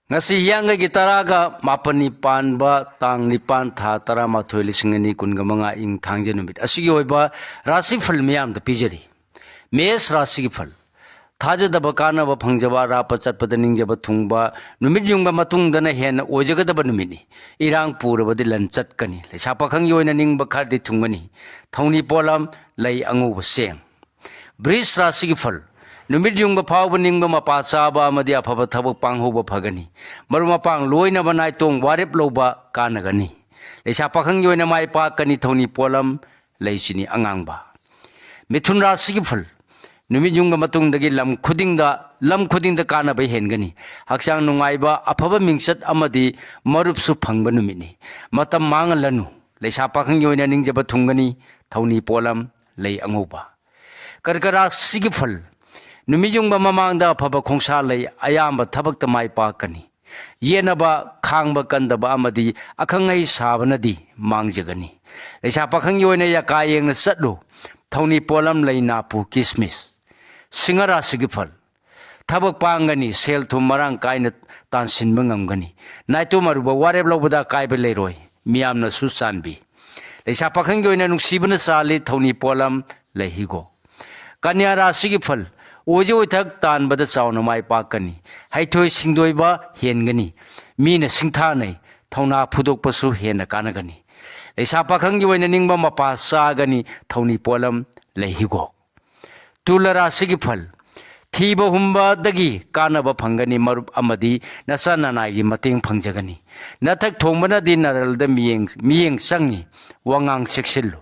ngasi hiyangai taraga mapani panba tang nipan tha taramathoi lising ani kunga manga ing thangje numit asigi oiba rasi phal miyam da pijari mes rasi gi phal thajadaba kanaba phangjaba rapa chatpada ningjaba thungba numit yungba matungdana hena ojagadaba numini irang purabadi lan chatkani leisa pakhang yoina ningba khardi thungani thauni polam lei angu seng bris rasi gi phal numit yungba phawba ningba mapa chaba amadi afaba thabak panghoba phagani maruma pang loina banai tong warep loba kanagani leisa pakhang yoina mai pa kani thauni polam leisini angangba mithun rasi gi phal numit yungba matungdagi lam khudingda kanaba hengani haksang nungaiba afaba mingsat amadi marupsu phangba numini matam mangalanu leisa pakhang yoina ningjaba thungani thauni polam lei anguba karkara sigi phal numit yungba mamangda afaba khongsa lei ayamba thabakta mai pakani yenaba khangba kandaba amadi akhangai sabanadi mangjagani leisa pakhang yoina yakayengna chatlu thauni polam lei napu kismis singara sigifal thabak pangani sel thum marang kaina tansin mangamgani naitu maruba wareb lobada kaibe leiroi miyamna su sanbi leisa pakhang yoina nungsibana sali thauni polam lehigo kanya rasigifal oje oithak tanbada chauna mai pakani haithoi singdoiba hengani mina singthanai thauna phudokpasu hena kanagani leisa pakhang yoina ningba mapa sagani thauni polam lehigo tulara sigi phal thiba humba dagi kanaba phangani marup amadi nasana nai mateng phangjagani nathak thongbana dinaral da miyeng sangi wangang seksillu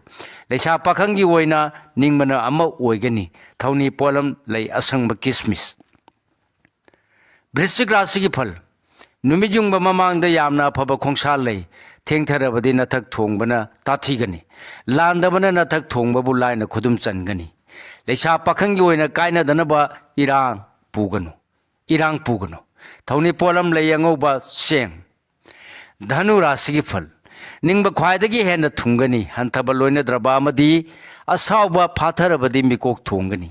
leisa pakhanggi oina ningmana ama oigani thauni polam lei asangba kismis brisik rasigi phal numit yungba mamangda yamna phaba khongsa lei thengtharabadi nathak thongbana tathigani landabana nathak thongbabu laina khudum changani leisa pakhang yoina kaina danaba irang pugano thauni polam leyangoba seng dhanu rasigi phal ningba khwaidagi hena thungani hanthaba loina draba amadi asawba phatharabadi mikok thungani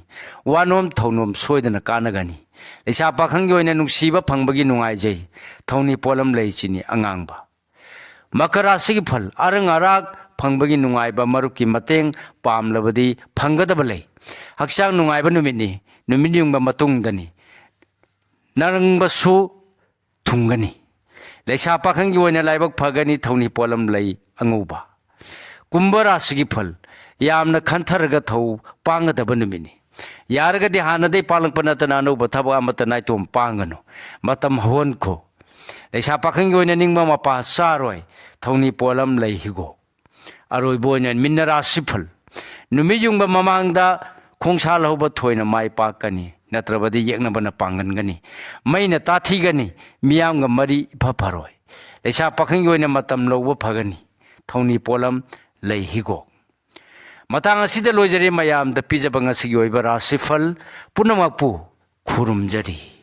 wanom thaunom soidana kanagani leisa pakhang yoina nungsiba phangbagi nungai jai thauni polam leichini angangba makara sigi phal arang arak phangbagi nungai ba marukki mateng pamlabadi phanggadaba lei haksang nungai ba numit yungba matungdani narangba su thungani leisa pakhang yoina laibak phagani thauni polam lei anguba kumbara sigi phal yamna khantharaga thau pangadaba numini yaragadi hanadai palangpanatana no bathaba amata naitom pangano matam honko leisa pakhang yoina ningba mapa saroi thauni polam lei higo aroi boina minnara sifal numit yungba mamangda khongsa lahuba thoina mai pakani natrabadi yeknabana pangangani maina tathigani miyamga mari phapharoi leisa pakhang yoina matam loba phagani thauni polam lei higo matang asida lojari mayam da pijaba ngasi yoiba rasifal punamakpu khurumjari